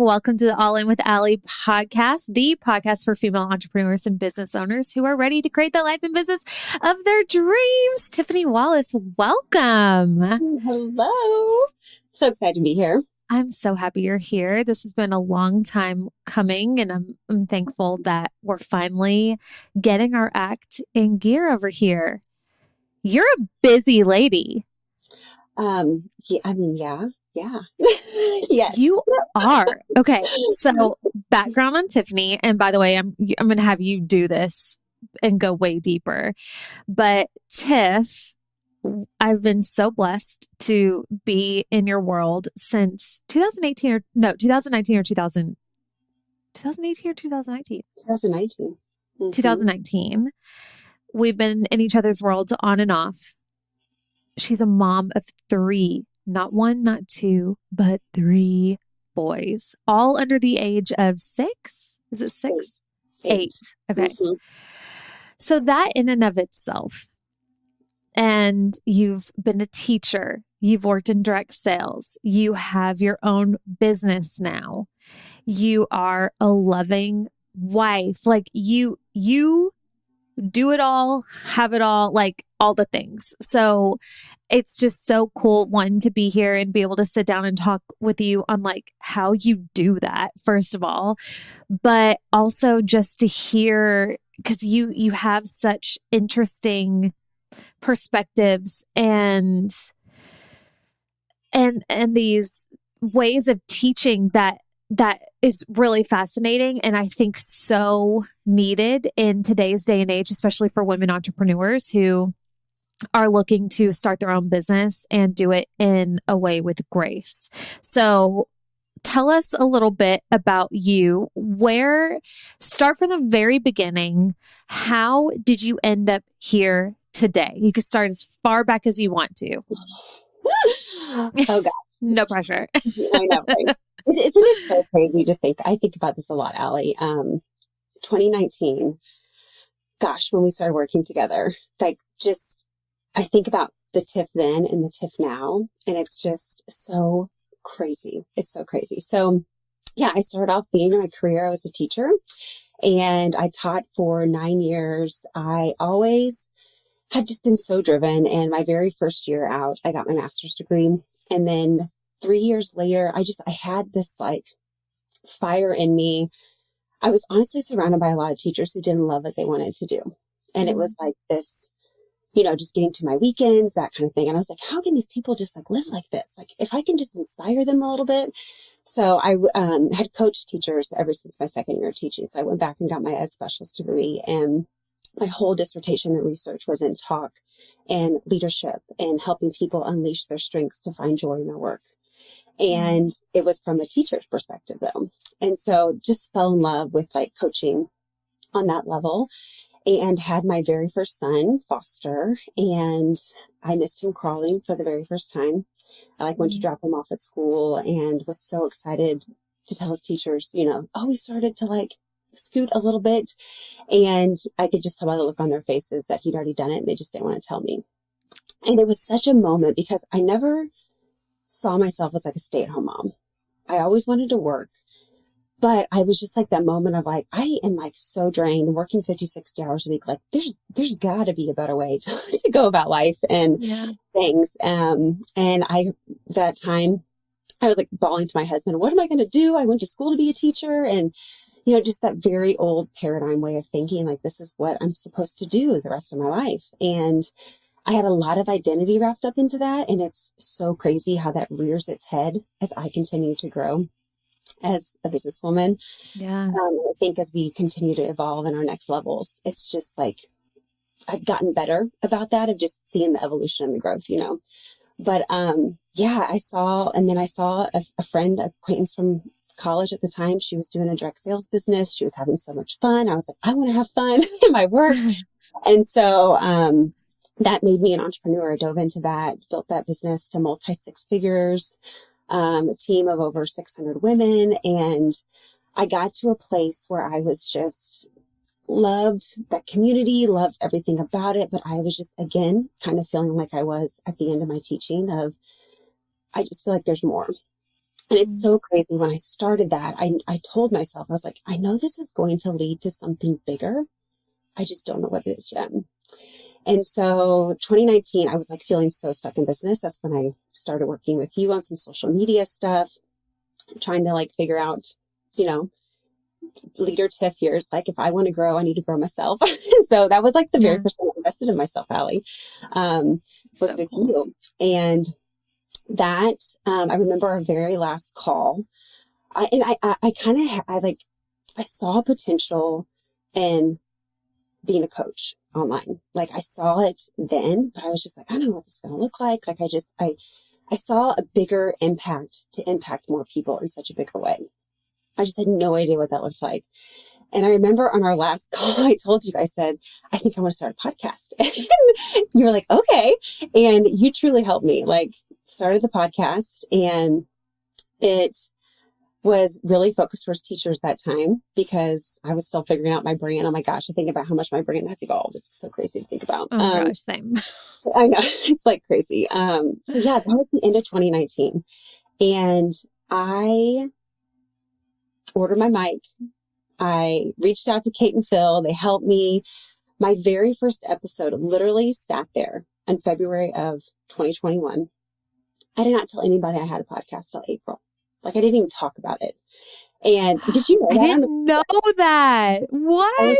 Welcome to the All In with Allie podcast, the podcast for female entrepreneurs and business owners who are ready to create the life and business of their dreams. Tiffany Wallace, welcome. Hello. So excited to be here. I'm so happy you're here. This has been a long time coming, and I'm thankful that we're finally getting our act in gear over here. You're a busy lady. Yeah. Yes. You are. Okay. So background on Tiffany. And by the way, I'm going to have you do this and go way deeper. But Tiff, I've been so blessed to be in your world since 2019 or 2019 or 2018 or 2019. 2019. Mm-hmm. 2019. We've been in each other's worlds on and off. She's a mom of 3. Not 1, not 2, but 3 boys, all under the age of 6. Is it 6? 8. Okay. Mm-hmm. So that in and of itself, and you've been a teacher, you've worked in direct sales, you have your own business now, you are a loving wife, like you do it all, have it all, like all the things. So it's just so cool, one, to be here and be able to sit down and talk with you on like how you do that, first of all, but also just to hear, because you have such interesting perspectives and these ways of teaching that is really fascinating. And I think so needed in today's day and age, especially for women entrepreneurs who are looking to start their own business and do it in a way with grace. So tell us a little bit about you. Start from the very beginning. How did you end up here today? You could start as far back as you want to. Oh, gosh. No pressure. I know, right? Isn't it so crazy to think? I think about this a lot, Allie. 2019, gosh, when we started working together, like just, I think about the Tiff then and the Tiff now, and it's just so crazy. It's so crazy. So yeah, I started off being in my career. I was a teacher and I taught for 9 years. I always had just been so driven. And my very first year out, I got my master's degree. And then 3 years later, I had this like fire in me. I was honestly surrounded by a lot of teachers who didn't love what they wanted to do. And it was like this, just getting to my weekends, that kind of thing. And I was like, how can these people just like live like this? Like if I can just inspire them a little bit. So I had coached teachers ever since my second year of teaching. So I went back and got my ed specialist degree, and my whole dissertation and research was in talk and leadership and helping people unleash their strengths to find joy in their work. And it was from a teacher's perspective though. And so just fell in love with like coaching on that level, and had my very first son, Foster, and I missed him crawling for the very first time. I went to drop him off at school and was so excited to tell his teachers, we started to scoot a little bit. And I could just tell by the look on their faces that he'd already done it and they just didn't want to tell me. And it was such a moment because I never saw myself as like a stay-at-home mom. I always wanted to work. But I was just like that moment of like, I am like so drained working 50, 60 hours a week. Like there's gotta be a better way to go about life and things. That time I was like bawling to my husband, what am I going to do? I went to school to be a teacher, and, just that very old paradigm way of thinking, like, this is what I'm supposed to do the rest of my life. And I had a lot of identity wrapped up into that. And it's so crazy how that rears its head as I continue to grow as a businesswoman. Yeah. I think as we continue to evolve in our next levels, it's just like, I've gotten better about that, of just seeing the evolution and the growth, But, I saw a friend, acquaintance from college at the time. She was doing a direct sales business. She was having so much fun. I was like, I want to have fun in my work. And so, that made me an entrepreneur. I dove into that, built that business to multi-6 figures. A team of over 600 women. And I got to a place where I was just loved that community, loved everything about it. But I was just, again, kind of feeling like I was at the end of my teaching of, I just feel like there's more. And it's so crazy. When I started that, I told myself, I was like, I know this is going to lead to something bigger. I just don't know what it is yet. And so 2019, I was like feeling so stuck in business. That's when I started working with you on some social media stuff, trying to like figure out, you know, leader Tiff here is like, if I want to grow, I need to grow myself. And so that was like the very first time I invested in myself, Allie, was So with cool. you. And that, I remember our very last call. I saw potential in being a coach online. Like I saw it then, but I was just like, I don't know what this is going to look like. Like I saw a bigger impact to impact more people in such a bigger way. I just had no idea what that looked like. And I remember on our last call, I told you, I said, I think I want to start a podcast. And you were like, okay. And you truly helped me, like started the podcast, and it was really focused towards teachers that time because I was still figuring out my brand. Oh my gosh, I think about how much my brand has evolved. It's so crazy to think about. Oh my gosh, same. I know, it's like crazy. So yeah, that was the end of 2019. And I ordered my mic. I reached out to Kate and Phil. They helped me. My very first episode literally sat there in February of 2021. I did not tell anybody I had a podcast till April. Like I didn't even talk about it. And did you know that? I didn't know that. What?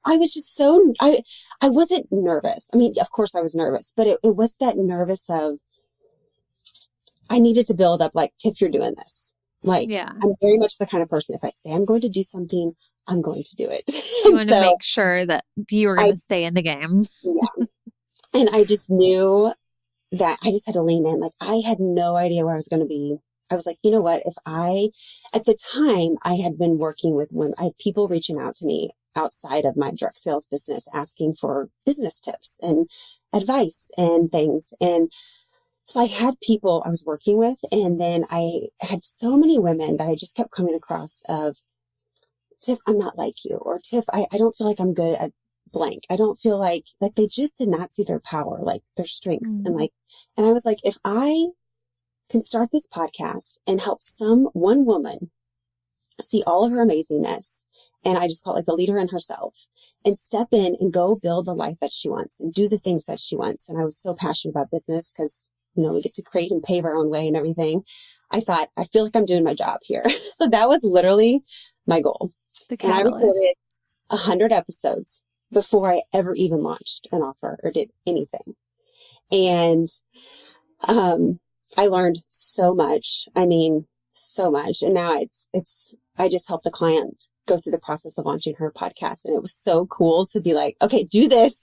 I was just so, I wasn't nervous. I mean, of course I was nervous, but it was that nervous of, I needed to build up like, Tiff, you're doing this. Like, Yeah. I'm very much the kind of person, if I say I'm going to do something, I'm going to do it. You want to make sure that you were going to stay in the game. Yeah. And I just knew that I just had to lean in. Like I had no idea where I was going to be. I was like, you know what? At the time I had been working with women, I had people reaching out to me outside of my direct sales business, asking for business tips and advice and things. And so I had people I was working with, and then I had so many women that I just kept coming across of, Tiff, I'm not like you, or Tiff, I don't feel like I'm good at blank. I don't feel like they just did not see their power, like their strengths. And I was like, if I can start this podcast and help one woman see all of her amazingness, and I just call it like the leader in herself, and step in and go build the life that she wants and do the things that she wants. And I was so passionate about business because, you know, we get to create and pave our own way and everything. I thought, I feel like I'm doing my job here. So that was literally my goal. And I recorded 100 episodes before I ever even launched an offer or did anything. And I learned so much. I mean, so much. And now I just helped a client go through the process of launching her podcast. And it was so cool to be like, okay, do this.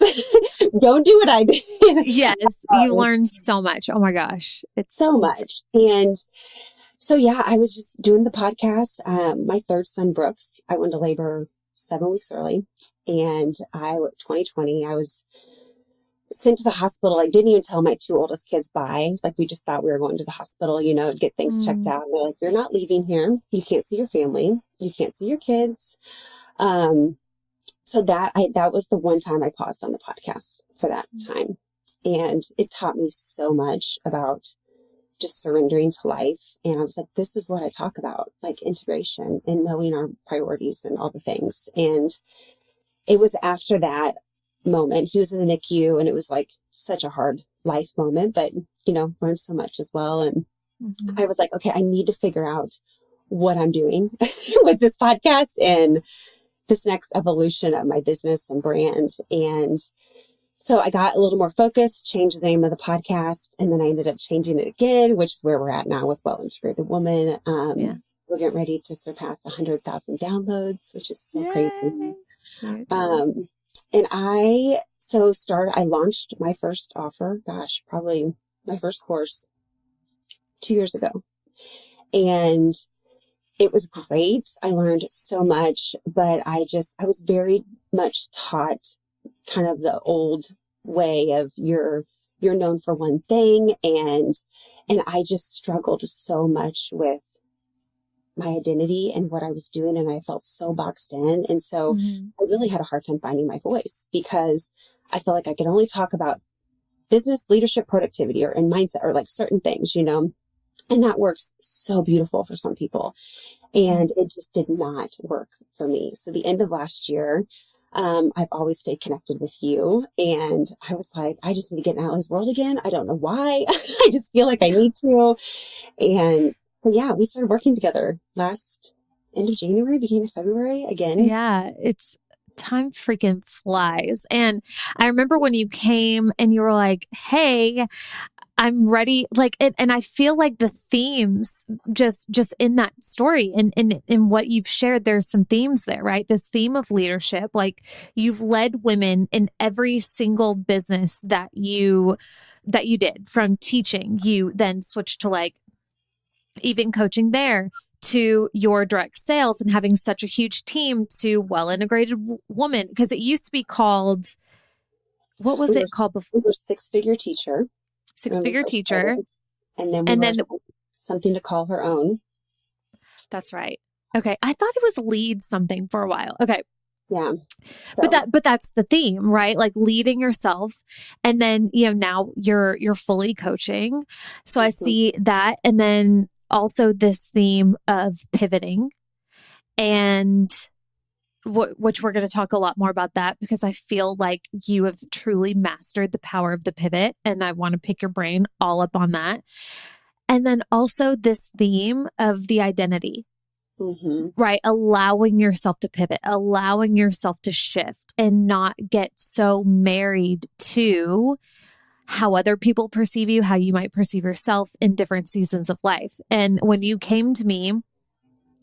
Don't do what I did. Yes. You learned so much. Oh my gosh. It's so much. And so, yeah, I was just doing the podcast. My third son, Brooks, I went to labor 7 weeks early, and 2020, I was sent to the hospital. I didn't even tell my two oldest kids bye. Like we just thought we were going to the hospital, you know, to get things checked out. And they're like, you're not leaving here. You can't see your family. You can't see your kids. So that was the one time I paused on the podcast for that time. And it taught me so much about just surrendering to life. And I was like, this is what I talk about, like integration and knowing our priorities and all the things. And it was after that moment, he was in the NICU, and it was like such a hard life moment, but you know, learned so much as well. And I was like, okay, I need to figure out what I'm doing with this podcast and this next evolution of my business and brand. And so I got a little more focused, changed the name of the podcast, and then I ended up changing it again, which is where we're at now with Well Integrated Woman. We're getting ready to surpass 100,000 downloads, which is so crazy. And I launched my first offer, probably my first course 2 years ago. And it was great. I learned so much, but I was very much taught kind of the old way of you're known for one thing. And I just struggled so much with my identity and what I was doing. And I felt so boxed in. And so I really had a hard time finding my voice because I felt like I could only talk about business, leadership, productivity, or in mindset, or like certain things, you know? And that works so beautiful for some people. And it just did not work for me. So the end of last year, I've always stayed connected with you. And I was like, I just need to get in Allie's world again. I don't know why. I just feel like I need to. And so, yeah, we started working together last end of January, beginning of February again. Yeah, it's time freaking flies. And I remember when you came and you were like, hey, I'm ready. Like, and I feel like the themes just in that story and in what you've shared, there's some themes there, right? This theme of leadership, like you've led women in every single business that you did. From teaching, you then switched to like even coaching there, to your direct sales and having such a huge team, to well integrated woman, because it used to be called, what was it called before? We were six-figure teacher. Six figure teacher. Started, and then we and were then something to call her own. That's right. Okay. I thought it was lead something for a while. Okay. Yeah. So. But that's the theme, right? Like leading yourself. And then, now you're fully coaching. So I see that. And then also this theme of pivoting, and which we're going to talk a lot more about that, because I feel like you have truly mastered the power of the pivot, and I want to pick your brain all up on that. And then also this theme of the identity, right? Allowing yourself to pivot, allowing yourself to shift, and not get so married to how other people perceive you, how you might perceive yourself in different seasons of life. And when you came to me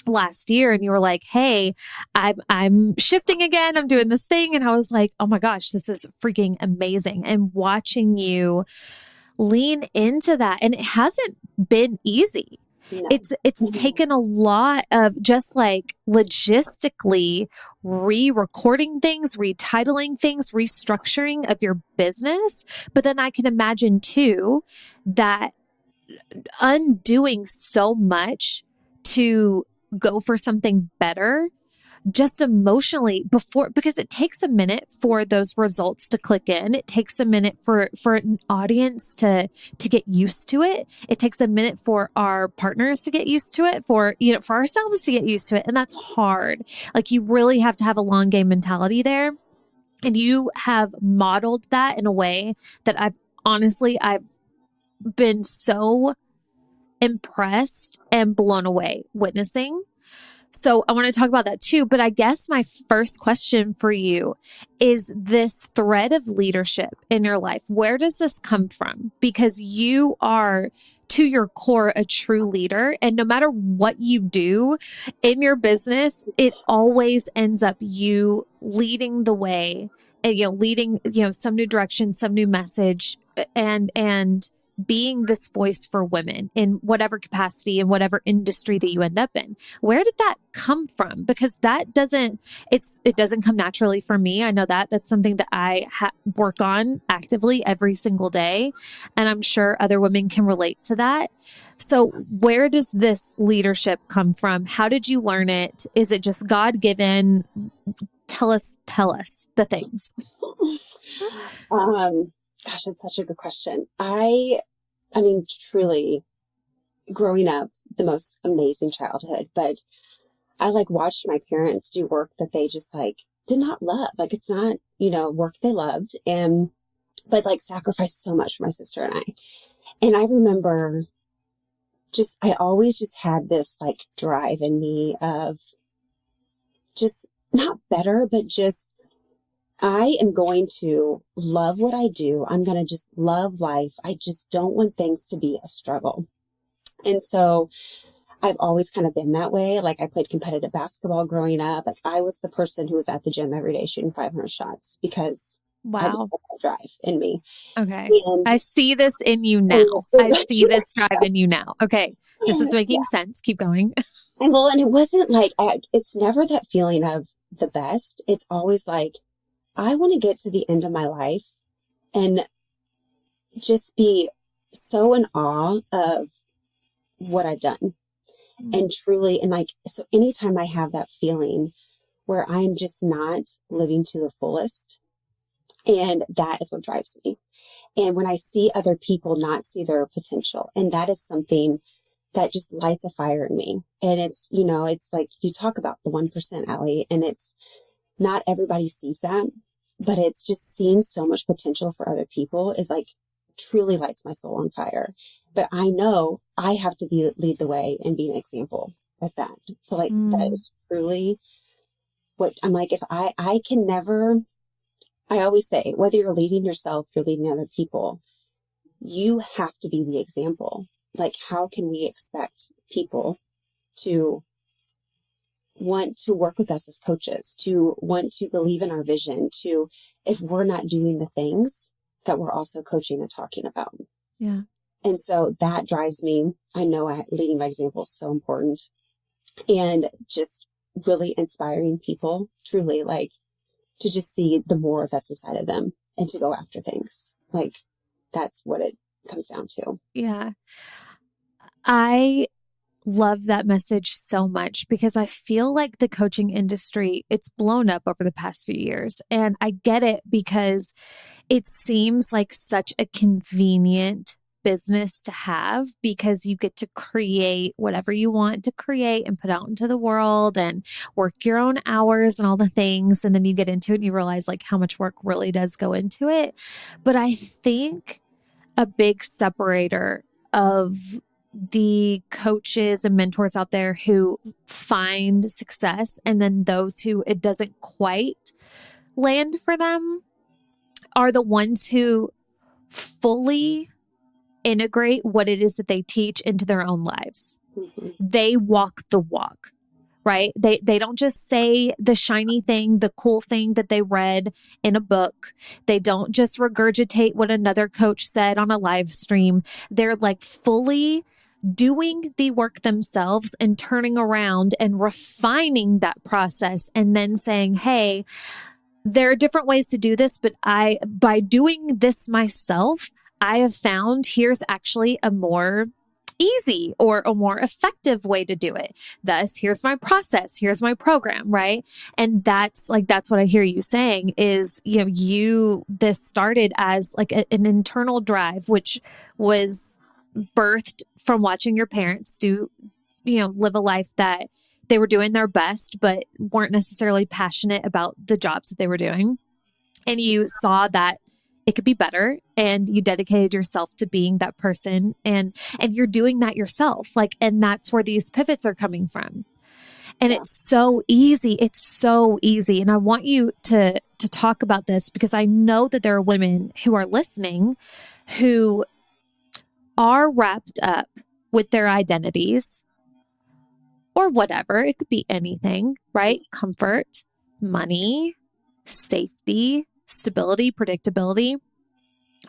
last year and you were like, hey, I'm shifting again, I'm doing this thing. And I was like, oh my gosh, this is freaking amazing. And watching you lean into that. And it hasn't been easy. No. It's taken a lot of just like logistically re-recording things, retitling things, restructuring of your business. But then I can imagine too that undoing so much to go for something better, just emotionally, because it takes a minute for those results to click in. It takes a minute for an audience to get used to it. It takes a minute for our partners to get used to it, for ourselves to get used to it. And that's hard. Like, you really have to have a long game mentality there. And you have modeled that in a way that I've been so impressed and blown away witnessing. So I want to talk about that too. But I guess my first question for you is this thread of leadership in your life. Where does this come from? Because you are, to your core, a true leader. And no matter what you do in your business, it always ends up you leading the way and, leading, some new direction, some new message, and being this voice for women in whatever capacity, in whatever industry that you end up in. Where did that come from? Because that doesn't come naturally for me. I know that's something that I work on actively every single day. And I'm sure other women can relate to that. So where does this leadership come from? How did you learn it? Is it just God-given? Tell us the things. Gosh, it's such a good question. I mean, truly, growing up, the most amazing childhood, but I watched my parents do work that they just did not love. It's not, work they loved, but sacrificed so much for my sister and I. And I remember I always just had this drive in me of just not better, but just, I am going to love what I do. I'm going to just love life. I just don't want things to be a struggle. And so I've always kind of been that way. I played competitive basketball growing up. I was the person who was at the gym every day shooting 500 shots because I just had that drive in me. Okay. And I see this in you now. I see this drive in you now. Okay. This is making sense. Keep going. And it wasn't it's never that feeling of the best. It's always I want to get to the end of my life and just be so in awe of what I've done. And truly, and so anytime I have that feeling where I'm just not living to the fullest, and that is what drives me. And when I see other people not see their potential, and that is something that just lights a fire in me. And it's, it's like you talk about the 1%, Allie, and it's not everybody sees that, but it's just seeing so much potential for other people is like truly lights my soul on fire. But I know I have to lead the way and be an example as that. So like that is truly what I'm like, if I can never, I always say, whether you're leading yourself, you're leading other people, you have to be the example. Like, how can we expect people to want to work with us as coaches, to want to believe in our vision, to, if we're not doing the things that we're also coaching and talking about? Yeah. And so that drives me. I know leading by example is so important, and just really inspiring people truly, like, to just see the more that's inside of them and to go after things. Like, that's what it comes down to. Yeah. I love that message so much because I feel like the coaching industry, it's blown up over the past few years. And I get it because it seems like such a convenient business to have, because you get to create whatever you want to create and put out into the world and work your own hours and all the things. And then you get into it and you realize like how much work really does go into it. But I think a big separator of the coaches and mentors out there who find success and then those who it doesn't quite land for them are the ones who fully integrate what it is that they teach into their own lives. Mm-hmm. They walk the walk, right? They don't just say the shiny thing, the cool thing that they read in a book. They don't just regurgitate what another coach said on a live stream. They're like fully doing the work themselves and turning around and refining that process and then saying, hey, there are different ways to do this, but by doing this myself, I have found here's actually a more easy or a more effective way to do it. Thus, here's my process, here's my program, right? And that's what I hear you saying is, this started as like an internal drive, which was birthed from watching your parents live a life that they were doing their best, but weren't necessarily passionate about the jobs that they were doing. And you saw that it could be better and you dedicated yourself to being that person, and you're doing that yourself. Like, and that's where these pivots are coming from. And it's so easy. It's so easy. And I want you to talk about this because I know that there are women who are listening who are wrapped up with their identities or whatever. It could be anything, right? Comfort, money, safety, stability, predictability,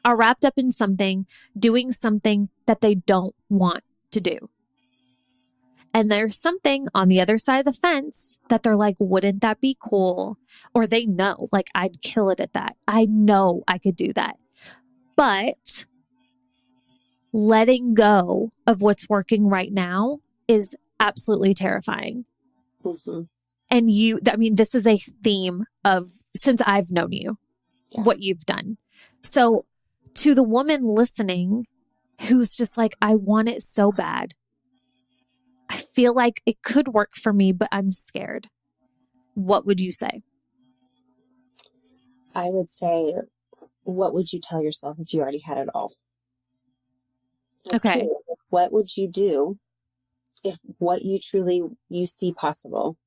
are wrapped up in something, doing something that they don't want to do. And there's something on the other side of the fence that they're like, wouldn't that be cool? Or they know, like, I'd kill it at that. I know I could do that. But letting go of what's working right now is absolutely terrifying. Mm-hmm. And this is a theme of since I've known you, what you've done. So to the woman listening who's just like, I want it so bad. I feel like it could work for me, but I'm scared. What would you say? I would say, what would you tell yourself if you already had it all? Like, okay. What would you do if what you see possible,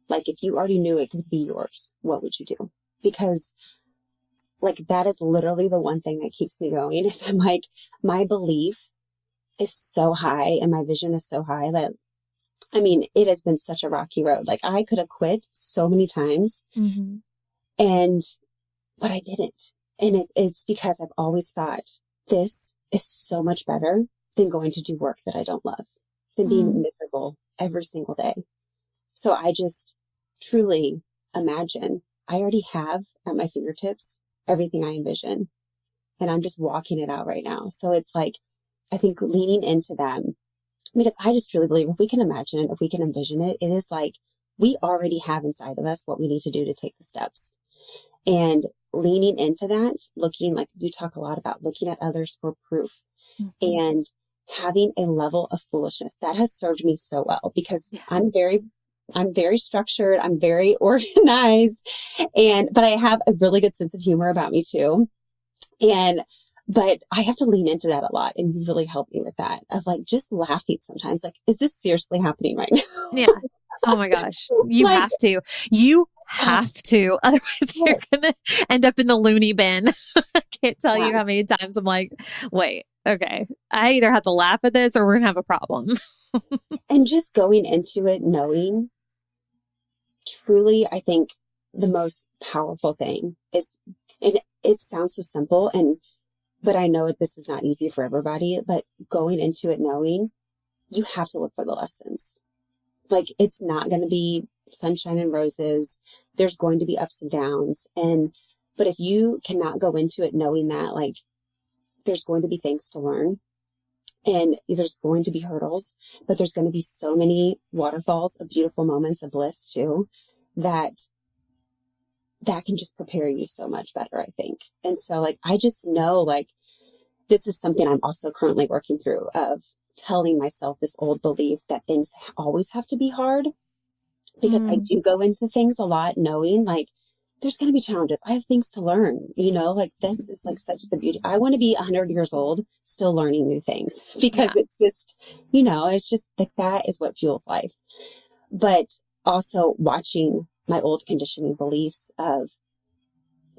like if you already knew it could be yours, what would you do? Because like, that is literally the one thing that keeps me going is I'm like, my belief is so high and my vision is so high that, it has been such a rocky road. Like, I could have quit so many times but I didn't. And it's because I've always thought this is so much better than going to do work that I don't love, than being miserable every single day. So I just truly imagine I already have at my fingertips everything I envision, and I'm just walking it out right now. So it's like, I think leaning into them, because I just truly believe if we can imagine it, if we can envision it, it is like we already have inside of us what we need to do to take the steps. And leaning into that, looking, like you talk a lot about looking at others for proof and having a level of foolishness that has served me so well because Yeah. I'm very structured. I'm very organized but I have a really good sense of humor about me too. But I have to lean into that a lot, and you really helped me with that of like just laughing sometimes. Like, is this seriously happening right now? Yeah. Oh my gosh. You Like, have to. You oh, have to. Otherwise, you're yes. going to end up in the loony bin. I can't tell Yeah. you how many times I'm like, wait, okay. I either have to laugh at this or we're going to have a problem. And just going into it knowing truly, I think the most powerful thing is, and it sounds so simple, but I know this is not easy for everybody, but going into it knowing you have to look for the lessons. Like, it's not going to be sunshine and roses. There's going to be ups and downs. But if you cannot go into it knowing that, like, there's going to be things to learn and there's going to be hurdles, but there's going to be so many waterfalls of beautiful moments of bliss too, that can just prepare you so much better, I think. And so, like, I just know, like, this is something I'm also currently working through of telling myself this old belief that things always have to be hard, because I do go into things a lot knowing like there's going to be challenges. I have things to learn, like this is like such the beauty. I want to be 100 years old still learning new things because it's just, it's just like that is what fuels life. But also watching my old conditioning beliefs of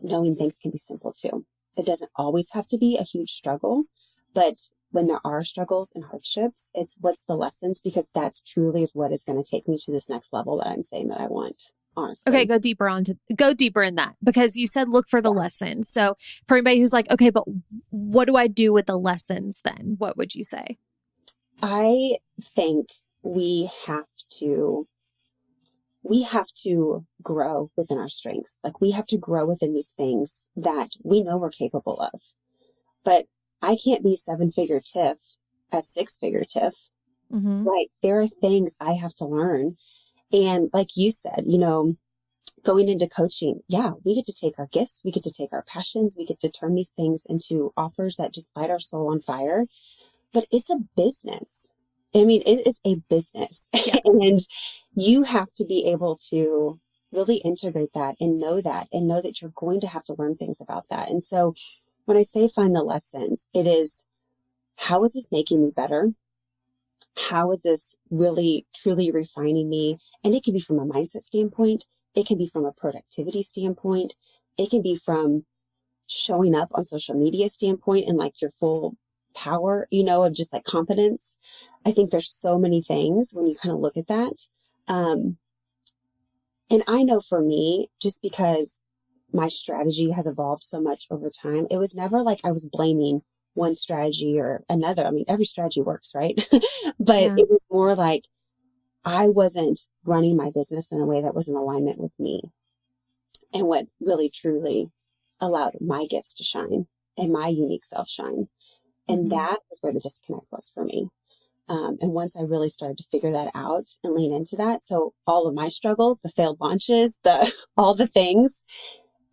knowing things can be simple too. It doesn't always have to be a huge struggle, but when there are struggles and hardships, it's what's the lessons, because that's truly is what is going to take me to this next level that I'm saying that I want, honestly. Okay, go deeper in that, because you said look for the lessons. So for anybody who's like, okay, but what do I do with the lessons then? What would you say? I think we have to grow within our strengths. Like, we have to grow within these things that we know we're capable of. But I can't be 7-figure Tiff as 6-figure Tiff. Mm-hmm. Like, there are things I have to learn. And like you said, going into coaching, we get to take our gifts, we get to take our passions, we get to turn these things into offers that just light our soul on fire. But it's a business. I mean, it is a business. Yeah. And you have to be able to really integrate that and know that you're going to have to learn things about that. And so when I say find the lessons, it is, how is this making me better? How is this really, truly refining me? And it can be from a mindset standpoint. It can be from a productivity standpoint. It can be from showing up on social media standpoint and like your full power, of just like confidence. I think there's so many things when you kind of look at that. And I know for me, just because my strategy has evolved so much over time, it was never like I was blaming one strategy or another. I mean, every strategy works, right? But it was more like I wasn't running my business in a way that was in alignment with me and what really truly allowed my gifts to shine and my unique self shine. And that was where the disconnect was for me. And once I really started to figure that out and lean into that, so all of my struggles, the failed launches, all the things,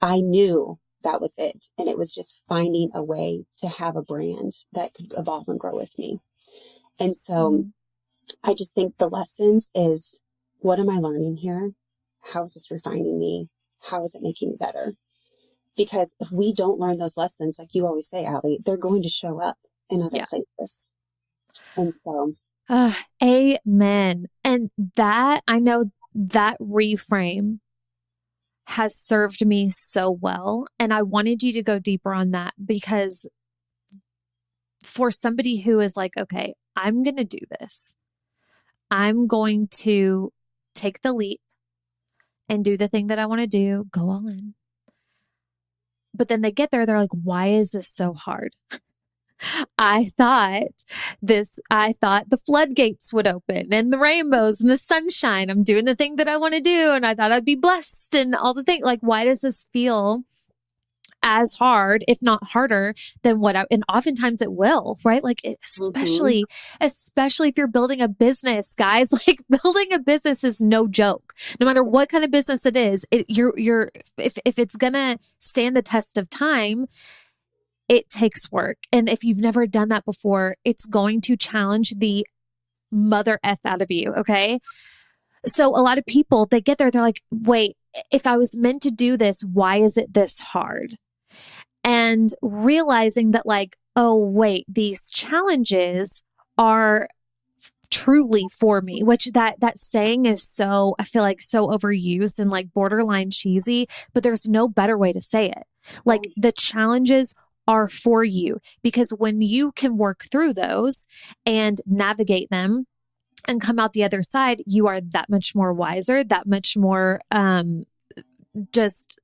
I knew that was it. And it was just finding a way to have a brand that could evolve and grow with me. And so I just think the lessons is, what am I learning here? How is this refining me? How is it making me better? Because if we don't learn those lessons, like you always say, Allie, they're going to show up in other places. And so. Amen. And that, I know that reframe has served me so well. And I wanted you to go deeper on that, because for somebody who is like, okay, I'm going to do this. I'm going to take the leap and do the thing that I want to do, go all in. But then they get there, they're like, why is this so hard? I thought the floodgates would open and the rainbows and the sunshine. I'm doing the thing that I want to do. And I thought I'd be blessed and all the things. Like, why does this feel as hard, if not harder than and oftentimes it will, right? Like, especially if you're building a business, guys, like building a business is no joke. No matter what kind of business it is, if it's going to stand the test of time, it takes work. And if you've never done that before, it's going to challenge the mother F out of you. Okay. So a lot of people, they get there, they're like, wait, if I was meant to do this, why is it this hard? And realizing that like, oh, wait, these challenges are truly for me, which that saying is so, I feel like so overused and like borderline cheesy, but there's no better way to say it. Like the challenges are for you, because when you can work through those and navigate them and come out the other side, you are that much more wiser, that much more just,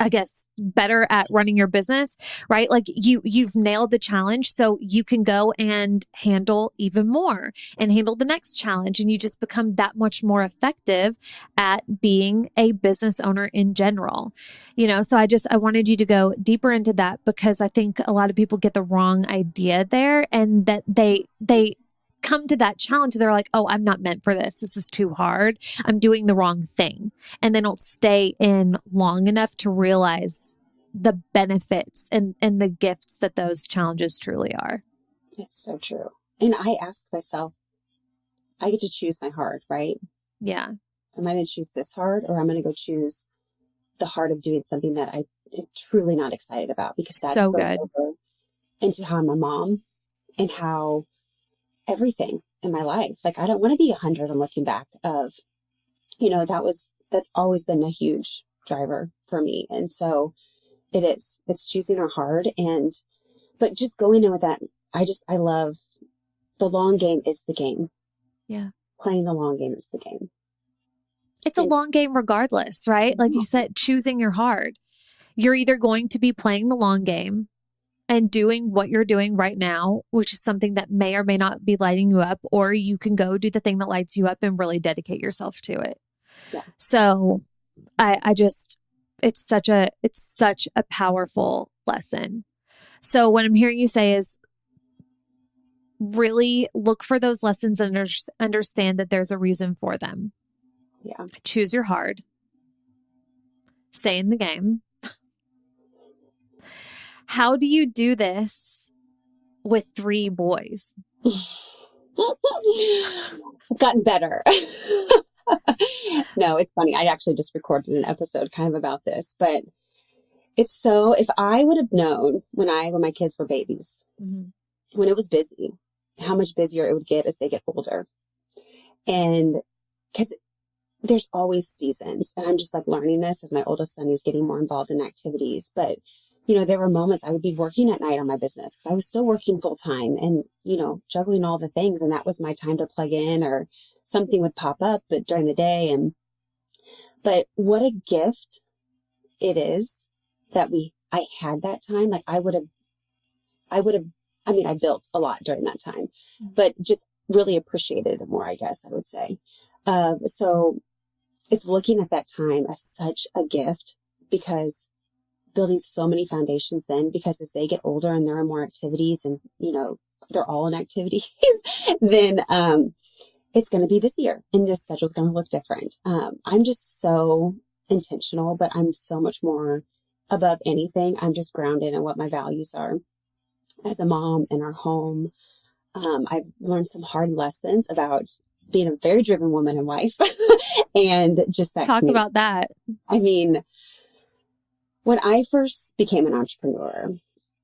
I guess, better at running your business, right? Like you've nailed the challenge, so you can go and handle even more and handle the next challenge. And you just become that much more effective at being a business owner in general. So I wanted you to go deeper into that, because I think a lot of people get the wrong idea there, and that they come to that challenge. They're like, oh, I'm not meant for this. This is too hard. I'm doing the wrong thing. And they don't stay in long enough to realize the benefits and the gifts that those challenges truly are. It's so true. And I ask myself, I get to choose my hard, right? Yeah. Am I going to choose this hard, or I'm going to go choose the hard of doing something that I'm truly not excited about? Because that So goes good. over into how I'm a mom and how everything in my life. Like, I don't want to be 100 and looking back of, that's always been a huge driver for me. And so it's choosing our hard, but just going in with that. I love the long game is the game. Yeah. Playing the long game is the game. It's a long game regardless, right? Like you said, choosing your hard. You're either going to be playing the long game and doing what you're doing right now, which is something that may or may not be lighting you up, or you can go do the thing that lights you up and really dedicate yourself to it. Yeah. So it's such a powerful lesson. So what I'm hearing you say is really look for those lessons and understand that there's a reason for them. Yeah. Choose your hard. Stay in the game. How do you do this with 3 boys? I've gotten better. No, it's funny. I actually just recorded an episode kind of about this, but if I would have known when my kids were babies, when it was busy, how much busier it would get as they get older. And because there's always seasons, and I'm just like learning this as my oldest son is getting more involved in activities. But, there were moments I would be working at night on my business because I was still working full time and, juggling all the things. And that was my time to plug in, or something would pop up but during the day. But what a gift it is that I had that time. Like I built a lot during that time, but just really appreciated it more, I guess I would say. So it's looking at that time as such a gift, because building so many foundations then, because as they get older and there are more activities and, they're all in activities, then, it's going to be busier and the schedule's going to look different. I'm just so intentional, but I'm so much more above anything. I'm just grounded in what my values are as a mom in our home. I've learned some hard lessons about being a very driven woman and wife and just that. Talk about that. I mean, when I first became an entrepreneur,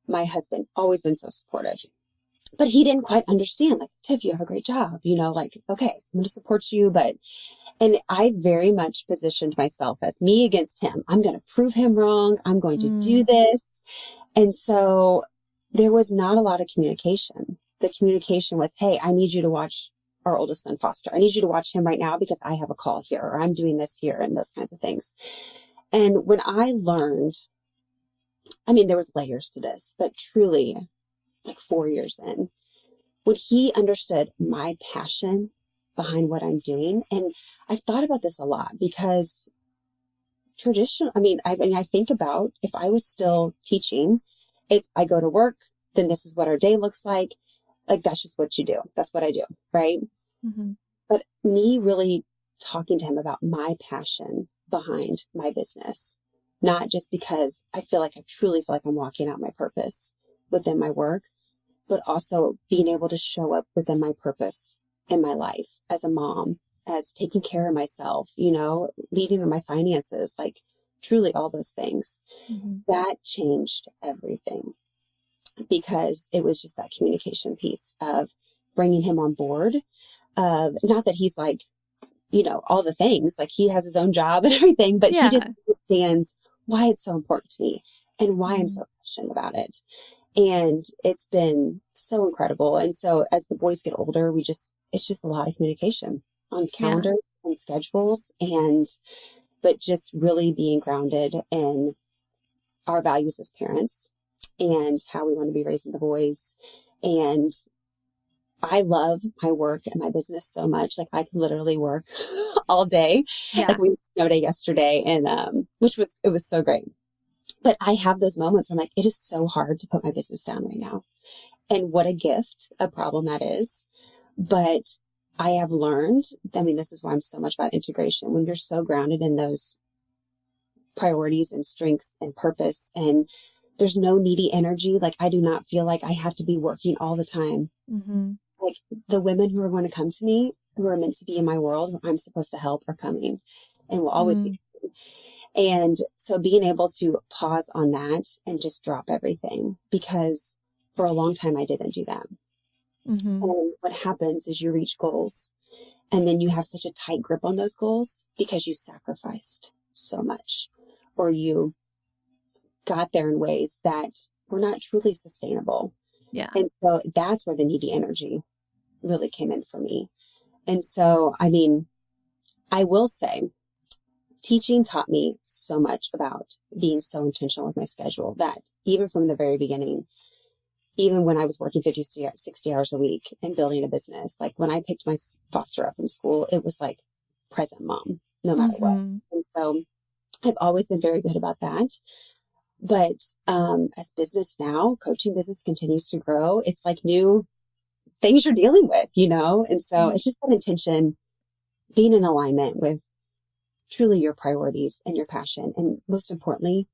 my husband always been so supportive, but he didn't quite understand, like, Tiff, you have a great job, like, okay, I'm going to support you. And I very much positioned myself as me against him. I'm going to prove him wrong. I'm going to do this. And so there was not a lot of communication. The communication was, hey, I need you to watch our oldest son, Foster. I need you to watch him right now because I have a call here, or I'm doing this here, and those kinds of things. And when I learned, there was layers to this, but truly like 4 years in, when he understood my passion behind what I'm doing. And I've thought about this a lot because I think about if I was still teaching, I go to work, then this is what our day looks like. Like, that's just what you do. That's what I do. Right. Mm-hmm. But me really talking to him about my passion behind my business not just because I truly feel like I'm walking out my purpose within my work, but also being able to show up within my purpose in my life as a mom, as taking care of myself, leading in my finances, like truly all those things. Mm-hmm. That changed everything because it was just that communication piece of bringing him on board. Not that he's like, all the things, like he has his own job and everything, but he just understands why it's so important to me and why I'm so passionate about it. And it's been so incredible. And so as the boys get older, it's just a lot of communication on calendars and schedules, but just really being grounded in our values as parents and how we want to be raising the boys. And I love my work and my business so much. Like I could literally work all day. Yeah. Like we had snow day yesterday and, it was so great. But I have those moments where I'm like, it is so hard to put my business down right now. And what a gift, a problem that is. But I have learned, this is why I'm so much about integration. When you're so grounded in those priorities and strengths and purpose, and there's no needy energy. Like I do not feel like I have to be working all the time. Mm-hmm. Like the women who are going to come to me, who are meant to be in my world, who I'm supposed to help, are coming and will always be. And so being able to pause on that and just drop everything, because for a long time I didn't do that. Mm-hmm. And what happens is you reach goals and then you have such a tight grip on those goals because you sacrificed so much, or you got there in ways that were not truly sustainable. Yeah. And so that's where the needy energy really came in for me. And so, I will say teaching taught me so much about being so intentional with my schedule that even from the very beginning, even when I was working 50, 60 hours a week and building a business, like when I picked my foster up from school, it was like present mom, no matter what. And so I've always been very good about that. But as business now, coaching business continues to grow. It's like new things you're dealing with, And so it's just that intention, being in alignment with truly your priorities and your passion. And most importantly,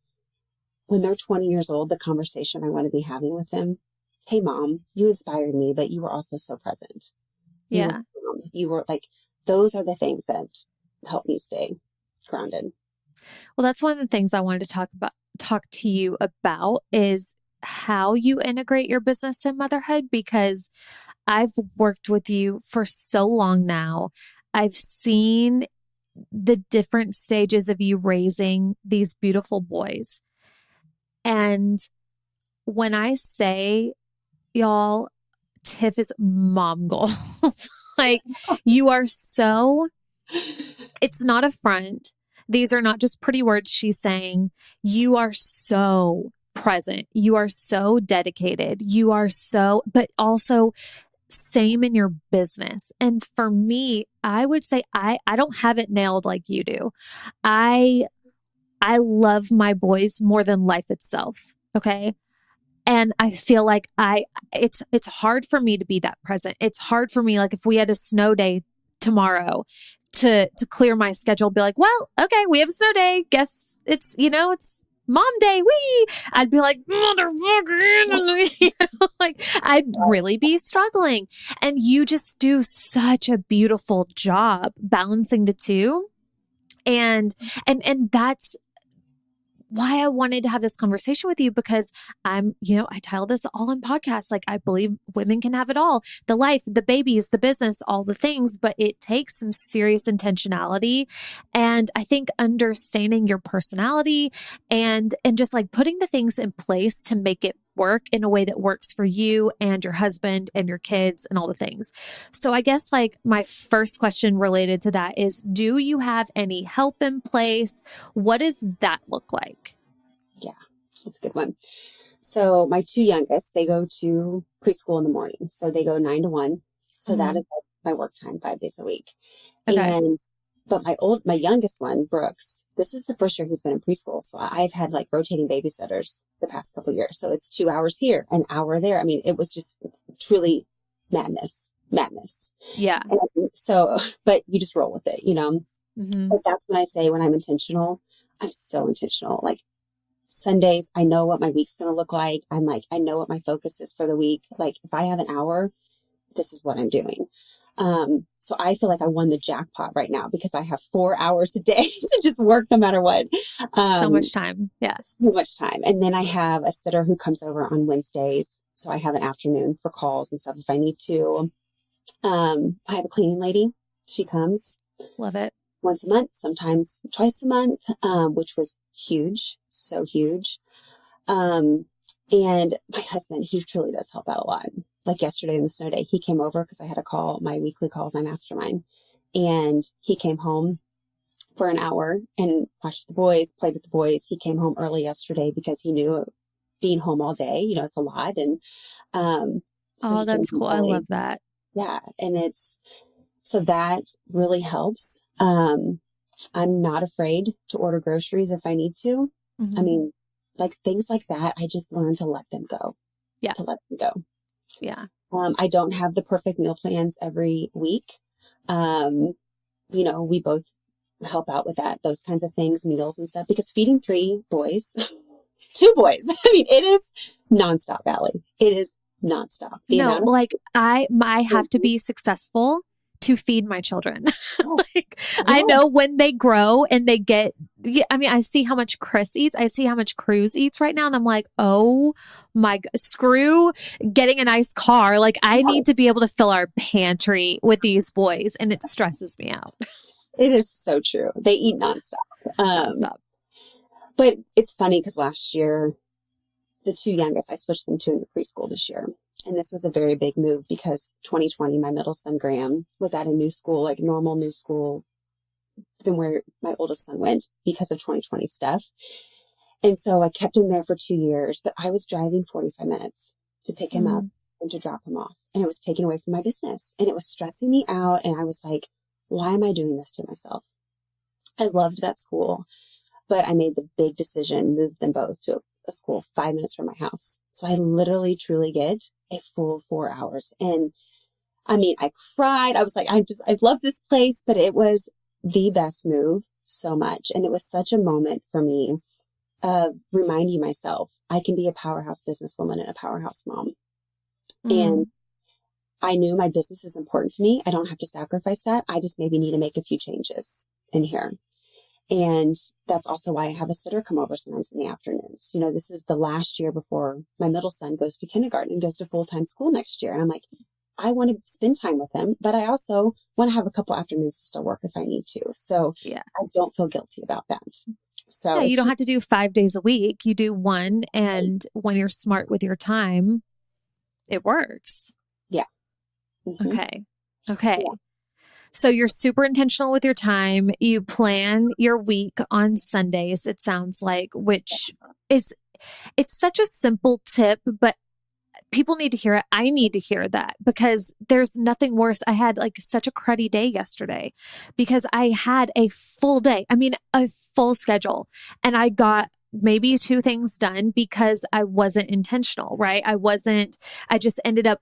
when they're 20 years old, the conversation I want to be having with them, hey mom, you inspired me, but you were also so present. You were like, those are the things that help me stay grounded. Well, that's one of the things I wanted to talk to you about is how you integrate your business and motherhood, because I've worked with you for so long now. I've seen the different stages of you raising these beautiful boys. And when I say, y'all, Tiff is mom goals, like you are so, it's not a front. These are not just pretty words she's saying. You are so present. You are so dedicated. You are so, but also same in your business. And for me, I would say I don't have it nailed like you do. I love my boys more than life itself. Okay. And I feel like it's hard for me to be that present. It's hard for me. Like if we had a snow day tomorrow to clear my schedule, be like, well, okay, we have a snow day. Guess it's mom day. I'd be like, motherfucker, like I'd really be struggling. And you just do such a beautiful job balancing the two. And that's why I wanted to have this conversation with you, because I tell this all in podcasts. Like I believe women can have it all, the life, the babies, the business, all the things, but it takes some serious intentionality. And I think understanding your personality and just like putting the things in place to make it work in a way that works for you and your husband and your kids and all the things. So I guess like my first question related to that is, do you have any help in place? What does that look like? Yeah, that's a good one. So my two youngest, they go to preschool in the morning. So they go 9 to 1. So that is like my work time 5 days a week. Okay. But my youngest one, Brooks, this is the first year he's been in preschool. So I've had like rotating babysitters the past couple of years. So it's 2 hours here, an hour there. It was just truly madness. Yeah. And so, but you just roll with it, But that's when I say, when I'm intentional, I'm so intentional. Like Sundays, I know what my week's going to look like. I'm like, I know what my focus is for the week. Like if I have an hour, this is what I'm doing. So I feel like I won the jackpot right now because I have 4 hours a day to just work no matter what. So much time. Yes. So much time. And then I have a sitter who comes over on Wednesdays. So I have an afternoon for calls and stuff if I need to. I have a cleaning lady. She comes. Love it. Once a month, sometimes twice a month, which was huge. So huge. And my husband, he truly does help out a lot. Like yesterday in the snow day, he came over because I had a call, my weekly call with my mastermind. And he came home for an hour and watched the boys, played with the boys. He came home early yesterday because he knew being home all day, it's a lot. And, oh, that's cool. I love that. Yeah. And so that really helps. I'm not afraid to order groceries if I need to. Mm-hmm. I mean, like things like that, I just learned to let them go. Yeah. To let them go. Yeah. I don't have the perfect meal plans every week. We both help out with that, those kinds of things, meals and stuff, because feeding 3 boys, 2 boys, I mean, it is nonstop, Allie. It is nonstop. I have to be successful to feed my children. I know when they grow and they get, I see how much Chris eats. I see how much Cruz eats right now. And I'm like, oh my God, screw getting a nice car. Like I need to be able to fill our pantry with these boys. And it stresses me out. It is so true. They eat nonstop. Nonstop. But it's funny because last year, the 2 youngest, I switched them to a new preschool this year. And this was a very big move because 2020, my middle son, Graham, was at a new school, like normal new school than where my oldest son went because of 2020 stuff. And so I kept him there for 2 years, but I was driving 45 minutes to pick him up and to drop him off. And it was taken away from my business and it was stressing me out. And I was like, why am I doing this to myself? I loved that school, but I made the big decision, moved them both to a school 5 minutes from my house. So I literally truly get a full 4 hours. And I mean, I cried. I was like, I love this place, but it was the best move so much. And it was such a moment for me of reminding myself I can be a powerhouse businesswoman and a powerhouse mom. And I knew my business is important to me. I don't have to sacrifice that. I just maybe need to make a few changes in here. And that's also why I have a sitter come over sometimes in the afternoons. This is the last year before my middle son goes to kindergarten and goes to full-time school next year. And I'm like, I want to spend time with him, but I also want to have a couple afternoons to still work if I need to. So yeah, I don't feel guilty about that. So yeah, you don't have to do 5 days a week. You do one. And when you're smart with your time, it works. Yeah. Okay. So you're super intentional with your time. You plan your week on Sundays, it sounds like, which it's such a simple tip, but people need to hear it. I need to hear that because there's nothing worse. I had like such a cruddy day yesterday because I had a full day. I mean, a full schedule, and I got maybe 2 things done because I wasn't intentional, right? I just ended up,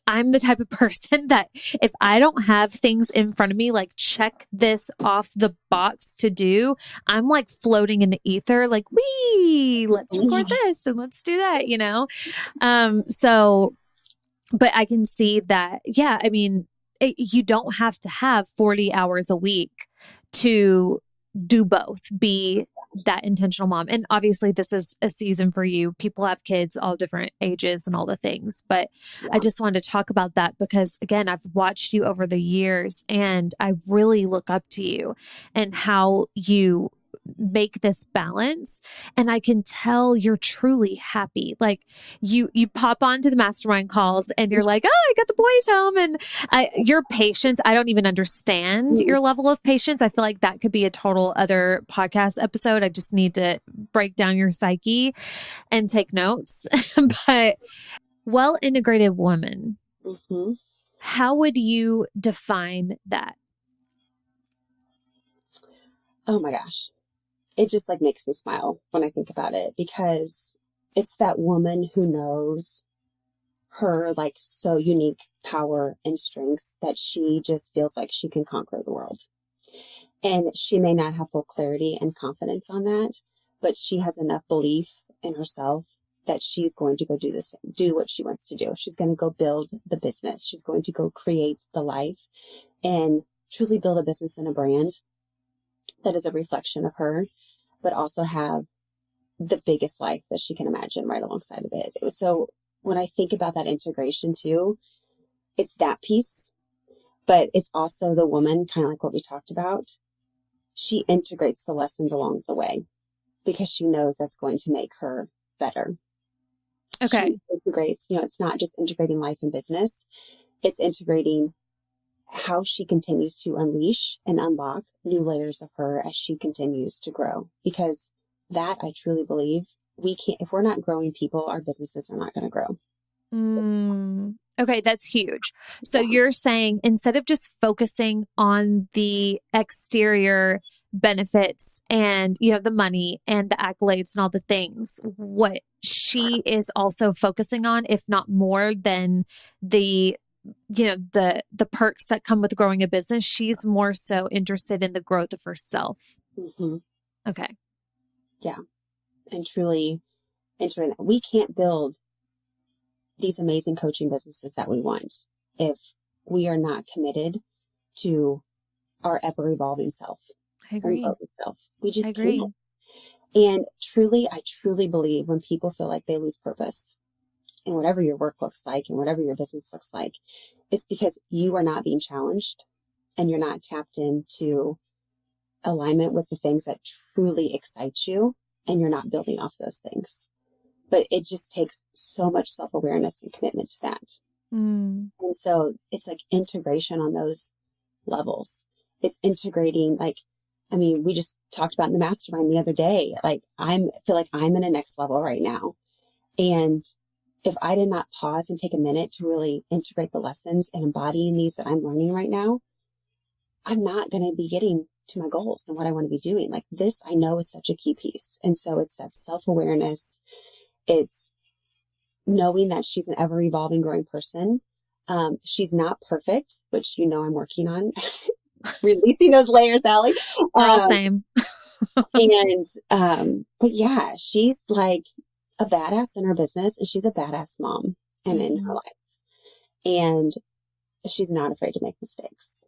I'm the type of person that if I don't have things in front of me, like check this off the box to do, I'm like floating in the ether, like, let's record this and let's do that, but I can see that, yeah, I mean, you don't have to have 40 hours a week to do both, be that intentional mom. And obviously this is a season for you. People have kids all different ages and all the things, but yeah. I just wanted to talk about that because again, I've watched you over the years and I really look up to you and how you make this balance. And I can tell you're truly happy. Like you pop onto the mastermind calls and you're like, oh, I got the boys home. And your patience, I don't even understand your level of patience. I feel like that could be a total other podcast episode. I just need to break down your psyche and take notes. But well-integrated woman, how would you define that? Oh my gosh. It just like makes me smile when I think about it because it's that woman who knows her like so unique power and strengths that she just feels like she can conquer the world. And she may not have full clarity and confidence on that, but she has enough belief in herself that she's going to go do this, do what she wants to do. She's going to go build the business. She's going to go create the life and truly build a business and a brand that is a reflection of her, but also have the biggest life that she can imagine right alongside of it. So when I think about that integration too, it's that piece, but it's also the woman, kind of like what we talked about. She integrates the lessons along the way because she knows that's going to make her better. Okay. She integrates, it's not just integrating life and business. It's integrating how she continues to unleash and unlock new layers of her as she continues to grow. Because that I truly believe if we're not growing people, our businesses are not going to grow. Okay, that's huge. So Yeah. you're saying instead of just focusing on the exterior benefits and, the money and the accolades and all the things, what she is also focusing on, if not more than the the perks that come with growing a business, she's more so interested in the growth of herself. Mm-hmm. Okay. Yeah. And truly entering that. We can't build these amazing coaching businesses that we want if we are not committed to our ever evolving self. I agree. We just I agree. can't. And truly, I truly believe when people feel like they lose purpose in whatever your work looks like and whatever your business looks like, it's because you are not being challenged and you're not tapped into alignment with the things that truly excite you, and you're not building off those things. But it just takes so much self-awareness and commitment to that. And so it's like integration on those levels. It's integrating, we just talked about in the mastermind the other day, I feel like I'm in a next level right now. And if I did not pause and take a minute to really integrate the lessons and embodying these that I'm learning right now, I'm not going to be getting to my goals and what I want to be doing. Like this, I know is such a key piece. And so it's that self-awareness. It's knowing that she's an ever evolving, growing person. She's not perfect, which I'm working on releasing those layers, Allie. Same. But yeah, she's like a badass in her business, and she's a badass mom and in her life. And she's not afraid to make mistakes.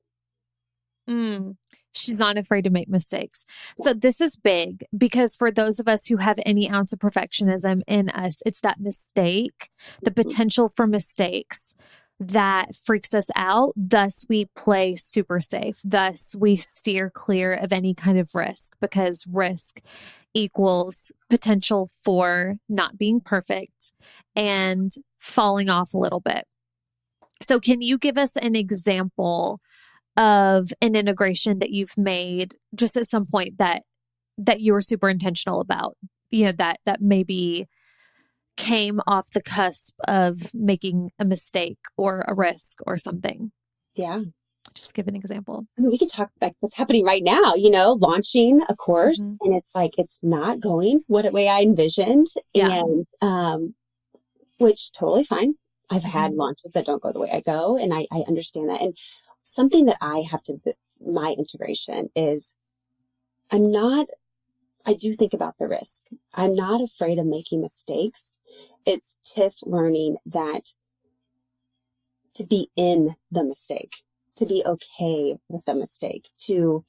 She's not afraid to make mistakes. So this is big because for those of us who have any ounce of perfectionism in us, it's that mistake, the potential for mistakes that freaks us out. Thus, we play super safe. Thus, we steer clear of any kind of risk because risk equals potential for not being perfect and falling off a little bit. So can you give us an example of an integration that you've made just at some point that you were super intentional about, that maybe came off the cusp of making a mistake or a risk or something? Yeah. Just give an example. We can talk like what's happening right now, launching a course, and it's like, it's not going what way I envisioned. Yeah. And, which totally fine. I've had launches that don't go the way I go, and I understand that. And something that I have to, my integration is I do think about the risk. I'm not afraid of making mistakes. It's Tiff learning that to be in the mistake, to be okay with the mistake, to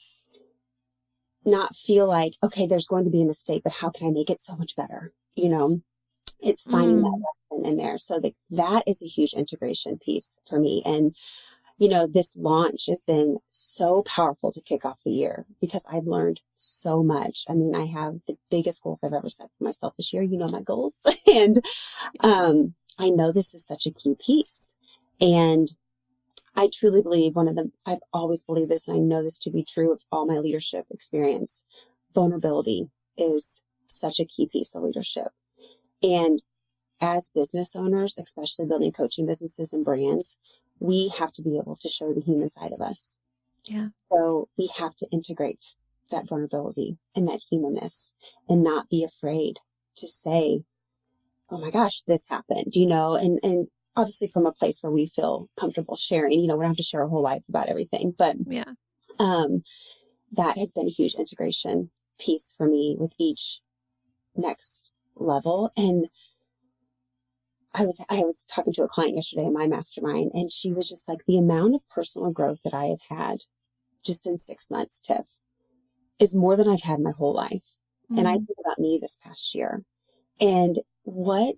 not feel like, okay, there's going to be a mistake, but how can I make it so much better? It's finding that lesson in there. So that is a huge integration piece for me. And this launch has been so powerful to kick off the year because I've learned so much. I mean, I have the biggest goals I've ever set for myself this year. My goals. And I know this is such a key piece. And I truly believe I've always believed this, and I know this to be true of all my leadership experience. Vulnerability is such a key piece of leadership. And as business owners, especially building coaching businesses and brands, we have to be able to show the human side of us. Yeah. So we have to integrate that vulnerability and that humanness and not be afraid to say, oh my gosh, this happened, and obviously from a place where we feel comfortable sharing, we don't have to share our whole life about everything, but, yeah. that has been a huge integration piece for me with each next level. And I was talking to a client yesterday in my mastermind, and she was just like, the amount of personal growth that I have had just in 6 months, Tiff, is more than I've had my whole life. And I think about me this past year, and what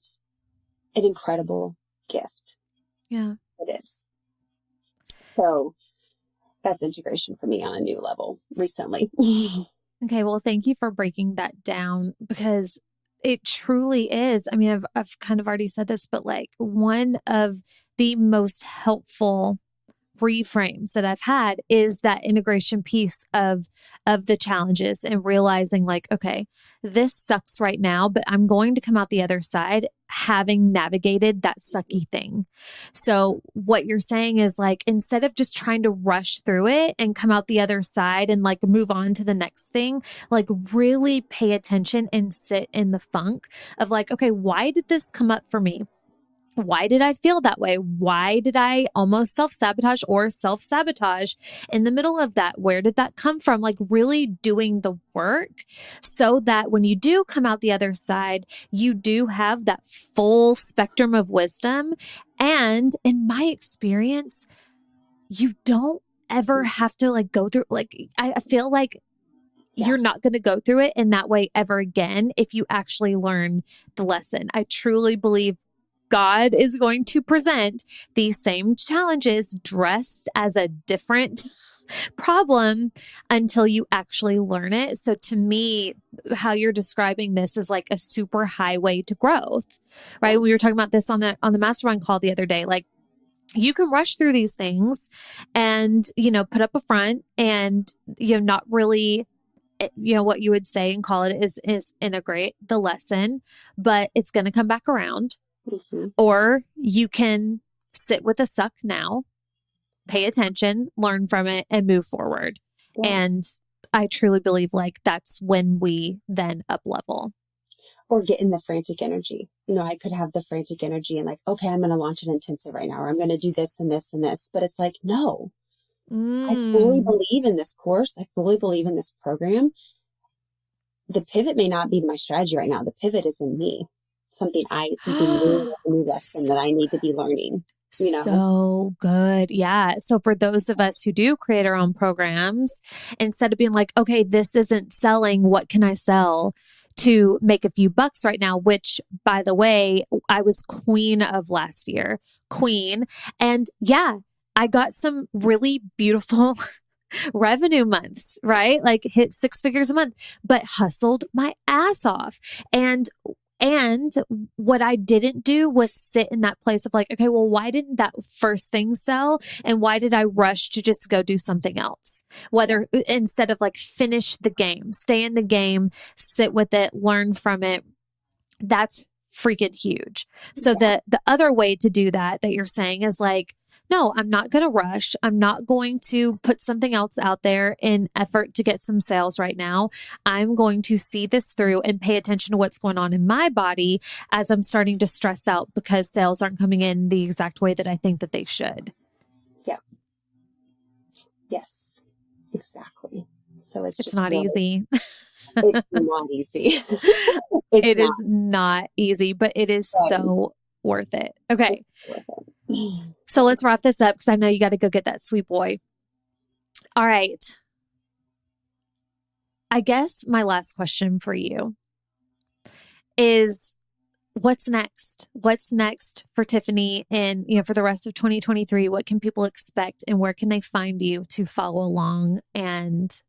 an incredible gift it is. So that's integration for me on a new level recently. Okay. Well, thank you for breaking that down, because it truly is. I mean, I've kind of already said this, but like one of the most helpful reframes that I've had is that integration piece of the challenges, and realizing like, okay, this sucks right now, but I'm going to come out the other side having navigated that sucky thing. So what you're saying is like, instead of just trying to rush through it and come out the other side and like move on to the next thing, like really pay attention and sit in the funk of like, okay, why did this come up for me? Why did I feel that way? Why did I almost self-sabotage or self-sabotage in the middle of that? Where did that come from? Like really doing the work so that when you do come out the other side, you do have that full spectrum of wisdom. And in my experience, you don't ever have to like go through, like, I feel like you're not going to go through it in that way ever again if you actually learn the lesson. I truly believe God is going to present these same challenges dressed as a different problem until you actually learn it. So to me, how you're describing this is like a super highway to growth, right? We were talking about this on the mastermind call the other day. Like, you can rush through these things and, put up a front and, not really, what you would say and call it is integrate the lesson, but it's going to come back around. Or you can sit with a suck now, pay attention, learn from it, and move forward. And I truly believe like that's when we then up level. Or get in the frantic energy. I could have the frantic energy and like, okay, I'm going to launch an intensive right now, or I'm going to do this and this and this. But it's like, no, I fully believe in this course. I fully believe in this program. The pivot may not be my strategy right now. The pivot is in me. Something new, a new lesson that I need to be learning. So good. Yeah. So for those of us who do create our own programs, instead of being like, okay, this isn't selling, what can I sell to make a few bucks right now? Which, by the way, I was queen of last year. Queen. And yeah, I got some really beautiful revenue months, right? Like hit 6 figures a month, but hustled my ass off. And what I didn't do was sit in that place of like, okay, well, why didn't that first thing sell? And why did I rush to just go do something else? Whether instead of like finish the game, stay in the game, sit with it, learn from it. That's freaking huge. So the other way to do that you're saying is like, no, I'm not going to rush. I'm not going to put something else out there in effort to get some sales right now. I'm going to see this through and pay attention to what's going on in my body as I'm starting to stress out because sales aren't coming in the exact way that I think that they should. Yeah. Yes, exactly. So it's just not easy. It's not easy. It is not easy, but it is so worth it. Okay. So let's wrap this up because I know you got to go get that sweet boy. All right. I guess my last question for you is what's next? What's next for Tiffany and, for the rest of 2023? What can people expect and where can they find you to follow along and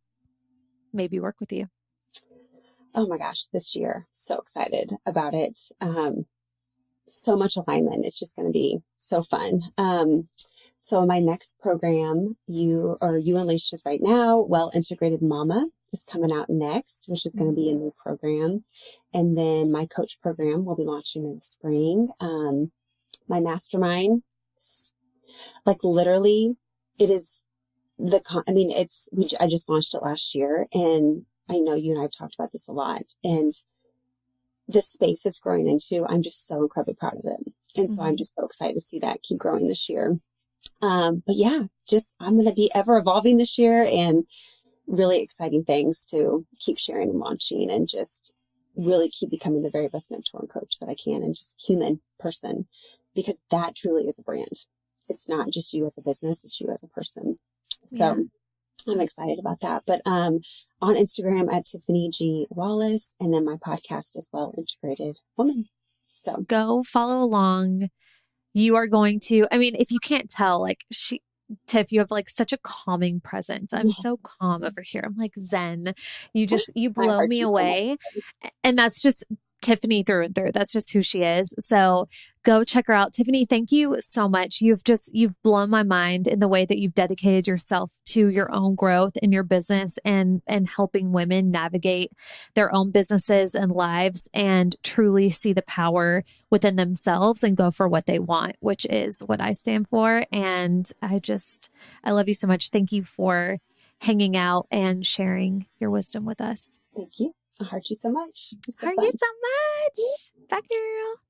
maybe work with you? Oh my gosh, this year. So excited about it. So much alignment. It's just going to be so fun. So my next program, you unleashed just right now, Well Integrated Mama is coming out next, which is going to be a new program. And then my coach program will be launching in the spring. My mastermind, like literally it is I just launched it last year, and I know you and I have talked about this a lot, and the space it's growing into, I'm just so incredibly proud of it. And so I'm just so excited to see that keep growing this year. But yeah, I'm going to be ever evolving this year and really exciting things to keep sharing and launching, and just really keep becoming the very best mentor and coach that I can, and just human person, because that truly is a brand. It's not just you as a business, it's you as a person. So I'm excited about that. But on Instagram at Tiffany G. Wallace, and then my podcast as well, Integrated Woman. So go follow along. You are going to, I mean, if you can't tell, like Tiff, you have like such a calming presence. I'm so calm over here. I'm like Zen. You I blow heart me you so away. much. And that's just Tiffany through and through. That's just who she is. So go check her out. Tiffany, thank you so much. You've blown my mind in the way that you've dedicated yourself to your own growth in your business and helping women navigate their own businesses and lives and truly see the power within themselves and go for what they want, which is what I stand for. And I love you so much. Thank you for hanging out and sharing your wisdom with us. Thank you. I heart you so much. It's so Heart fun. you so much. Bye, girl.